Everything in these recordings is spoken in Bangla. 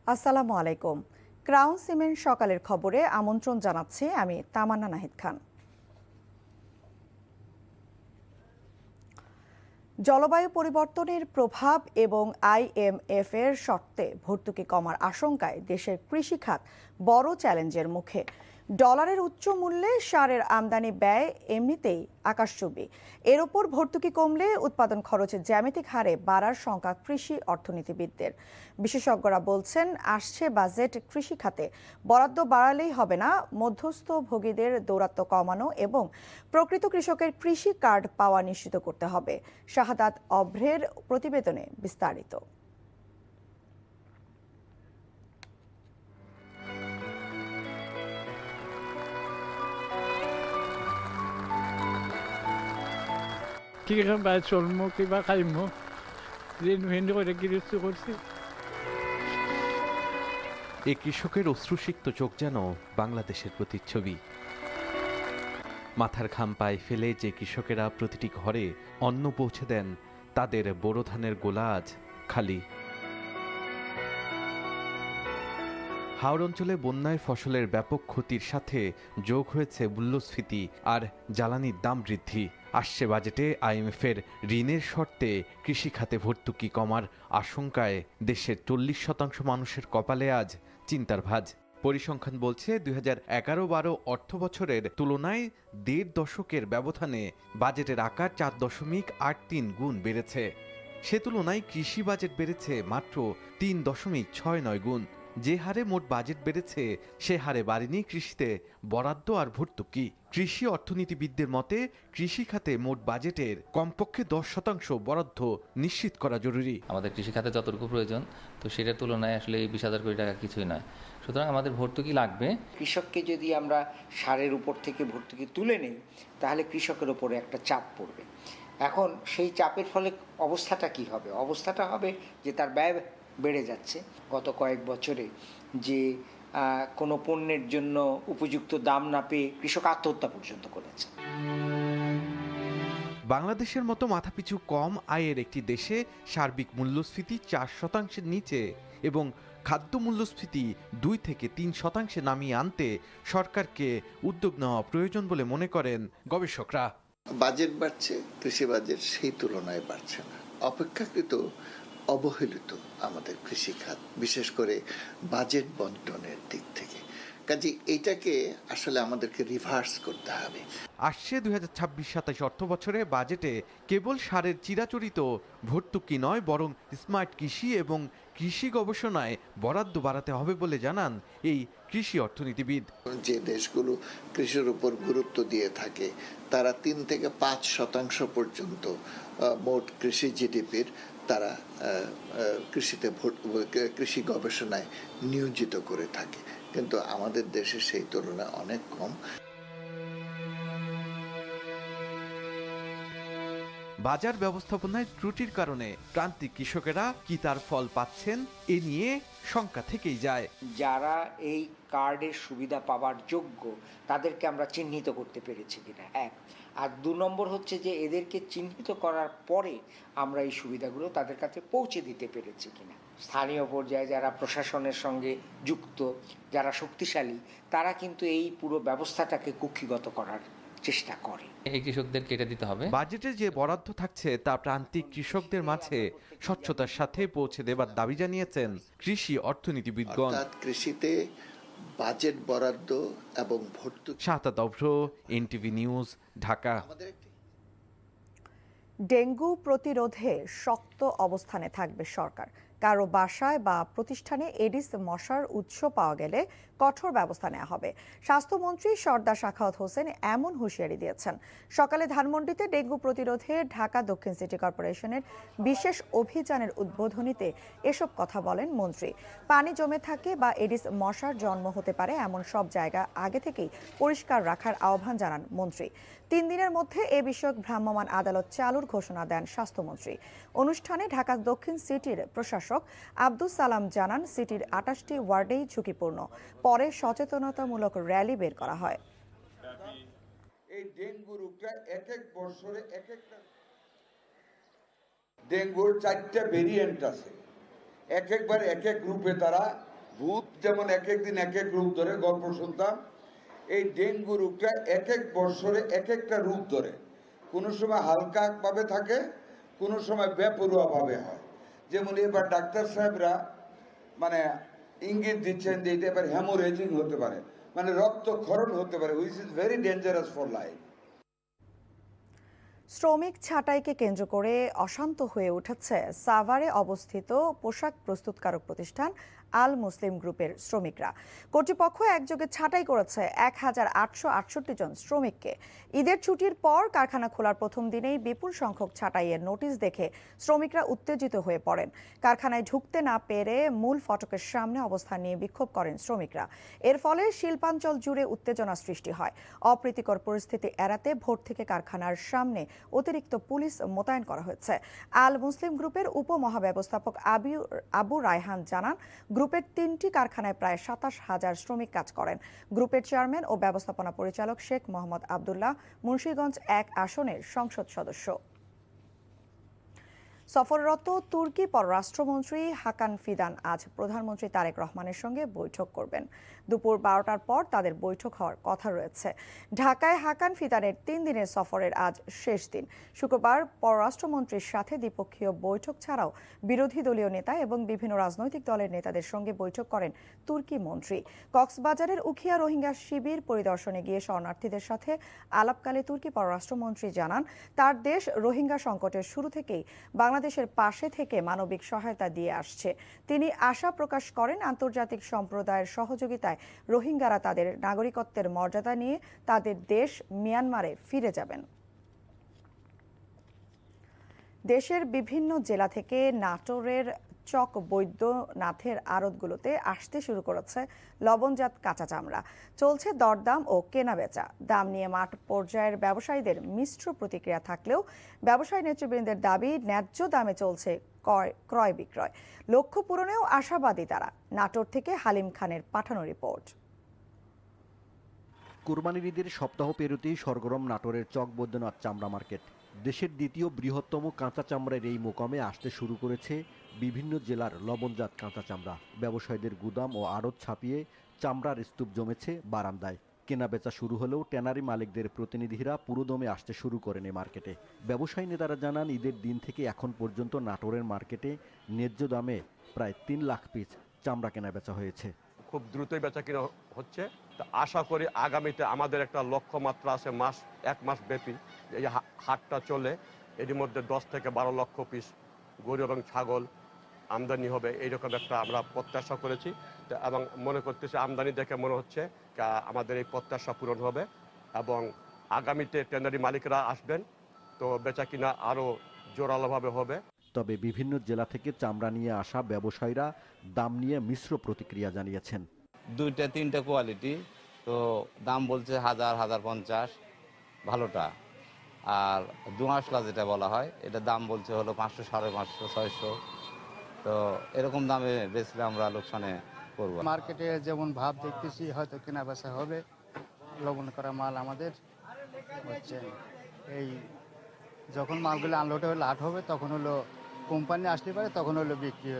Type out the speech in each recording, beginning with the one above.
আসসালামু আলাইকুম। ক্রাউন সিমেন্ট সকালের খবরে আমন্ত্রণ জানাচ্ছি আমি তামান্না নাহিদ খান। জলবায়ু পরিবর্তনের প্রভাব এবং আইএমএফ এর শর্তে ভর্তুকি কমার আশঙ্কায় দেশের কৃষিখাত বড় চ্যালেঞ্জের মুখে। ডলারের উচ্চ মূল্যে সারের আমদানি ব্যয় এমনিতেই আকাশচুম্বী। এর ওপর ভর্তুকি কমলে উৎপাদন খরচে জ্যামিতিক হারে বাড়ার শঙ্কা কৃষি অর্থনীতিবিদদের। বিশেষজ্ঞরা বলছেন, আসছে বাজেট কৃষি খাতে বরাদ্দ বাড়ালেই হবে না, মধ্যস্থভোগীদের দৌরাত্ম্য কমানো এবং প্রকৃত কৃষকের কৃষি কার্ড পাওয়া নিশ্চিত করতে হবে। শাহাদাত অভ্রের প্রতিবেদনে বিস্তারিত। কিভাবে চলবো কিবা খাইমো ঋণ করে গৃহস্থ করছি। এ কৃষকের অশ্রুসিক্ত চোখ যেন বাংলাদেশের প্রতিচ্ছবি। মাথার ঘাম পায়ে ফেলে যে কৃষকেরা প্রতিটি ঘরে অন্ন পৌঁছে দেন, তাদের বোরো ধানের গোলা আজ খালি। হাওড় অঞ্চলে বন্যায় ফসলের ব্যাপক ক্ষতির সাথে যোগ হয়েছে মূল্যস্ফীতি আর জ্বালানির দাম বৃদ্ধি। আসছে বাজেটে আইএমএফের ঋণের শর্তে কৃষিখাতে ভর্তুকি কমার আশঙ্কায় দেশের 40% মানুষের কপালে আজ চিন্তার ভাঁজ। পরিসংখ্যান বলছে 2011-12 অর্থ বছরের তুলনায় 1.5 দশকের ব্যবধানে বাজেটের আকার 4.83 গুণ বেড়েছে। সে তুলনায় কৃষি বাজেট বেড়েছে মাত্র 3.69 গুণ। যে হারে মোট বাজেট বেড়েছে সে হারে বাড়েনি কৃষিতে বরাদ্দ আর ভর্তুকি। কৃষি অর্থনীতিবিদদের মতে কৃষি খাতে মোট বাজেটের কমপক্ষে 10% বরাদ্দ নিশ্চিত করা জরুরি। আমাদের কৃষি খাতে যতটুকু প্রয়োজন, তো সেটার তুলনায় আসলে 20,000 কোটি টাকা কিছুই নয়। সুতরাং আমাদের ভর্তুকি লাগবে। কৃষককে যদি আমরা সারের উপর থেকে ভর্তুকি তুলে নেই, তাহলে কৃষকের উপরে একটা চাপ পড়বে। এখন সেই চাপের ফলে অবস্থাটা কি হবে? অবস্থাটা হবে যে তার ব্যয় বেড়ে যাচ্ছে। গত কয়েক বছরে যে কোনো পণ্যের জন্য উপযুক্ত দাম না পেয়ে কৃষক আত্মহত্যা পর্যন্ত করেছে। বাংলাদেশের মতো মাথাপিছু কম আয়ের একটি দেশে সার্বিক মূল্যস্ফীতি 4% নিচে এবং খাদ্য মূল্যস্ফীতি 2 থেকে 3% নামিয়ে আনতে সরকারকে উদ্যোগ নেওয়া প্রয়োজন বলে মনে করেন গবেষকরা। বাজেট বাড়ছে, কৃষি বাজেট সেই তুলনায় বাড়ছে না। অপেক্ষাকৃত অবহেলিত আমাদের কৃষি খাত, বিশেষ করে বাজেট বন্টনের দিক থেকে। কাজে এটাকে আসলে আমাদেরকে রিভার্স করতে হবে। আসছে 2026-27 অর্থ বছরে বাজেটে কেবল সারের চিরাচরিত ভর্তুকি নয়, বরং স্মার্ট কৃষি এবং কৃষি গবেষণায় বরাদ্দ বাড়াতে হবে বলে জানান এই কৃষি অর্থনীতিবিদ। যে দেশগুলো কৃষির উপর গুরুত্ব দিয়ে থাকে তারা 3 থেকে 5% পর্যন্ত মোট কৃষি জিডিপির তারা কৃষিতে কৃষি গবেষণায় নিয়োজিত করে থাকে, কিন্তু আমাদের দেশে সেই তুলনায় অনেক কম। বাজার ব্যবস্থাপনায় ত্রুটির কারণে প্রান্তিক কৃষকেরা কি তার ফল পাচ্ছেন এ নিয়ে শঙ্কা থেকেই যায়। যারা এই কার্ডের সুবিধা পাওয়ার যোগ্য তাদেরকে আমরা চিহ্নিত করতে পেরেছি কিনা, এক। আর 2 নম্বর হচ্ছে যে এদেরকে চিহ্নিত করার পরে আমরা এই সুবিধাগুলো তাদের কাছে পৌঁছে দিতে পেরেছি কিনা। স্থানীয় পর্যায়ে যারা প্রশাসনের সঙ্গে যুক্ত, যারা শক্তিশালী, তারা কিন্তু এই পুরো ব্যবস্থাটাকে কুক্ষিগত করার চেষ্টা করে। এই কৃষকদের কেটে দিতে হবে। বাজেটে যে বরাদ্দ থাকছে তা প্রান্তিক কৃষকদের মাঝে স্বচ্ছতার সাথে পৌঁছে দেবার দাবি জানিয়েছেন কৃষি অর্থনীতিবিদগণ। কৃষিতে বাজেট বরাদ্দ এবং ভর্তুকি। শাহাদাত অভ্র, এনটিভি নিউজ, ঢাকা। ডেঙ্গু প্রতিরোধে শক্ত অবস্থানে থাকবে সরকার। কারো বাসায় বা প্রতিষ্ঠানে এডিস মশার উৎস পাওয়া গেলে কঠোর ব্যবস্থা নেওয়া হবে। স্বাস্থ্যমন্ত্রী সরদার সাখাওয়াত হোসেন এমন হুঁশিয়ারি দিয়েছেন। সকালে ধানমন্ডিতে ডেঙ্গু প্রতিরোধে ঢাকা দক্ষিণ সিটি কর্পোরেশনের বিশেষ অভিযানের উদ্বোধনীতে এসব কথা বলেন মন্ত্রী। পানি জমে থাকে বা এডিস মশার জন্ম হতে পারে এমন সব জায়গা আগে থেকেই পরিষ্কার রাখার আহ্বান জানান মন্ত্রী। 3 দিনের মধ্যে এ বিষয়ক ভ্রাম্যমাণ আদালত চালুর ঘোষণা দেন স্বাস্থ্যমন্ত্রী। অনুষ্ঠানে ঢাকা দক্ষিণ সিটির প্রশাসক আব্দুস সালাম জানান, সিটির 28টি ওয়ার্ডেই ঝুঁকিপূর্ণ। পরে সচেতনতামূলক র্যালি বের করা হয়। এই ডেঙ্গু রোগটা এক এক বছরে এক একটা ডেঙ্গুর 4টা ভেরিয়েন্ট আছে, এক একবার এক এক রূপে তারা ভূত যেমন এক এক দিন এক এক রূপ ধরে, গল্প শুনতাম, এই ডেঙ্গু রোগটা এক এক বছরে এক একটা রূপ ধরে। কোনো সময় হালকা ভাবে থাকে, কোনো সময় বেপরোয়া ভাবে হয়। যেমন এবার ডাক্তার সাহেবরা মানে ইঙ্গিত দিচ্ছেন যে এটা এবার হ্যামোরেজিং হতে পারে, মানে রক্তক্ষরণ হতে পারে, which is very dangerous for life. শ্রমিক ছাঁটাইকে কেন্দ্র করে অশান্ত হয়ে উঠেছে সাভারে অবস্থিত পোশাক প্রস্তুতকারক প্রতিষ্ঠান আল মুসলিম গ্রুপের শ্রমিকরা। কর্তৃপক্ষ একযোগে ছাঁটাই করেছে 1868 জন শ্রমিককে। ঈদের ছুটির পর কারখানা খোলার প্রথম দিনেই বিপুল সংখ্যক ছাঁটাইয়ের নোটিশ দেখে শ্রমিকরা উত্তেজিত হয়ে পড়েন। কারখানায় ঢুকতে না পেরে মূল ফটকের সামনে অবস্থান নিয়ে বিক্ষোভ করেন শ্রমিকরা। এর ফলে শিল্পাঞ্চল জুড়ে উত্তেজনা সৃষ্টি হয়। অপ্রীতিকর পরিস্থিতি এড়াতে ভোর থেকে কারখানার সামনে অতিরিক্ত পুলিশ মোতায়েন করা হয়েছে। আল মুসলিম গ্রুপের উপমহাব্যবস্থাপক আবু রায়হান জানান, গ্রুপের 3টি কারখানায় প্রায় 27,000 শ্রমিক কাজ করেন। গ্রুপের চেয়ারম্যান ও ব্যবস্থাপনা পরিচালক শেখ মোহাম্মদ আবদুল্লাহ মুন্সিগঞ্জ 1 আসনের সংসদ সদস্য। সফররত তুর্কি পররাষ্ট্রমন্ত্রী হাকান ফিদান আজ প্রধানমন্ত্রী তারেক রহমানের সঙ্গে বৈঠক করবেন। দুপুর 12টার পর তাদের বৈঠক হওয়ার কথা রয়েছে। ঢাকায় হাকান ফিদানের 3 দিনের সফরের আজ শেষ দিন। শুক্রবার পররাষ্ট্রমন্ত্রীর সাথে দ্বিপক্ষীয় বৈঠক ছাড়াও বিরোধী দলীয় নেতা এবং বিভিন্ন রাজনৈতিক দলের নেতাদের সঙ্গে বৈঠক করেন তুর্কি মন্ত্রী। কক্সবাজারের উখিয়া রোহিঙ্গা শিবির পরিদর্শনে গিয়ে শরণার্থীদের সাথে আলাপকালে তুর্কি পররাষ্ট্রমন্ত্রী জানান, তার দেশ রোহিঙ্গা সংকটের শুরু থেকেই বাংলাদেশের পাশে থেকে মানবিক সহায়তা দিয়ে আসছে। তিনি আশা প্রকাশ করেন, আন্তর্জাতিক সম্প্রদায়ের সহযোগিতায় রোহিঙ্গারা তাদের নাগরিকত্বের মর্যাদা নিয়ে তাদের দেশ মিয়ানমারে ফিরে যাবেন। দেশের বিভিন্ন জেলা থেকে নাটোরের চক বৈদ্যনাথের আড়তগুলোতে আসতে শুরু করেছে লবণজাত কাঁচা চামড়া। চলছে দরদাম ও কেনাবেচা। দাম নিয়ে মাঠ পর্যায়ের ব্যবসায়ীদের মিশ্র প্রতিক্রিয়া থাকলেও ব্যবসায়ী নেতৃবৃন্দের দাবি, ন্যায্য দামে চলছে ক্রয় বিক্রয়। লক্ষ্য পূরণেও আশাবাদী তারা। নাটোর থেকে হালিম খানের পাঠানো রিপোর্ট। কুরবানির ঈদের সপ্তাহ পেরোতেই সরগরম নাটোরের চক বৈদ্যনাথ চামড়া মার্কেট। দেশের দ্বিতীয় বৃহত্তম কাঁচা চামড়ার এই মোকামে আসতে শুরু করেছে বিভিন্ন জেলার লবণজাত কাঁচা চামড়া। ব্যবসায়ীদের গুদাম ও আড়ত ছাপিয়ে চামড়ার স্তূপ জমেছে বারান্দায়। কেনাবেচা শুরু হলেও ট্যানারি মালিকদের প্রতিনিধিরা পুরোদমে আসতে শুরু করেন এই মার্কেটে। ব্যবসায়ী নেতারা জানান, ঈদের দিন থেকে এখন পর্যন্ত নাটোরের মার্কেটে ন্যায্য দামে প্রায় 3 লাখ পিস চামড়া কেনাবেচা হয়েছে। খুব দ্রুতই বেচা কিনা হচ্ছে। আশা করি আগামীতে আমাদের একটা লক্ষ্যমাত্রা আছে, এক মাস ব্যাপী এই হাটটা চলে, এর মধ্যে 10 থেকে 12 লক্ষ পিস গরু এবং ছাগল আমদানি হবে, এইরকম একটা আমরা প্রত্যাশা করেছি এবং মনে করতেছি আমদানি দেখে মনে হচ্ছে আমাদের এই প্রত্যাশা পূরণ হবে এবং আগামীতে ট্যানারি মালিকরা আসবেন, তো বেচা কিনা আরও জোরালোভাবে হবে। তবে বিভিন্ন জেলা থেকে চামড়া নিয়ে আসা ব্যবসায়ীরা দাম নিয়ে মিশ্র প্রতিক্রিয়া জানিয়েছেন। 2-3টা কোয়ালিটি, তো দাম বলছে 1000, 1050 ভালোটা, আর দুহাসলা যেটা বলা হয় এটা দাম বলছে হলো 500, 550, 600। তো এরকম দামে বেচলে আমরা লোকসানে করব। মার্কেটে যেমন ভাব দেখতেছি হয়তো কেনা বেচা হবে। লবণ করা মাল আমাদের হচ্ছে, এই যখন মালগুলো আনলোড হলে লাট হবে তখন হলো কোম্পানি আসতে পারে, তখন হলো বিক্রি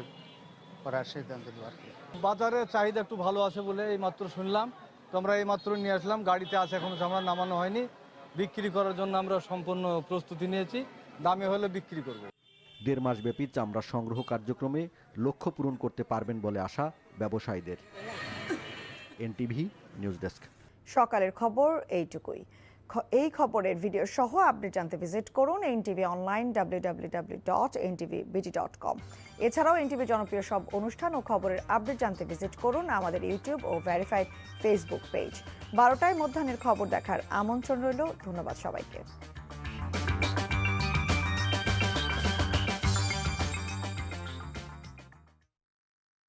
করার সিদ্ধান্ত নেওয়ার। বাজারে চাহিদা একটু ভালো আছে বলে এই মাত্র শুনলাম, তো আমরা এই মাত্র নিয়ে আসলাম। গাড়িতে আছে, এখনো চামড়া নামানো হয়নি। বিক্রি করার জন্য আমরা সম্পূর্ণ প্রস্তুতি নিয়েছি, দামে হলে বিক্রি করব। 1.5 মাস ব্যাপী চামড়া সংগ্রহ কার্যক্রমে লক্ষ্য পূরণ করতে পারবেন বলে আশা ব্যবসায়ীদের। NTV news desk. সকালের খবর এইটুকুই। এই খবরের ভিডিও সহ আপডেট জানতে ভিজিট করুন এনটিভি অনলাইন www.ntvbd.com। এছাড়াও এনটিভি জনপ্রিয় সব অনুষ্ঠান ও খবরের আপডেট জানতে ভিজিট করুন আমাদের ইউটিউব ও ভেরিফাইড ফেসবুক পেজ। 12টায় মধ্যাহ্নের খবর দেখার আমন্ত্রণ রইল। ধন্যবাদ সবাইকে।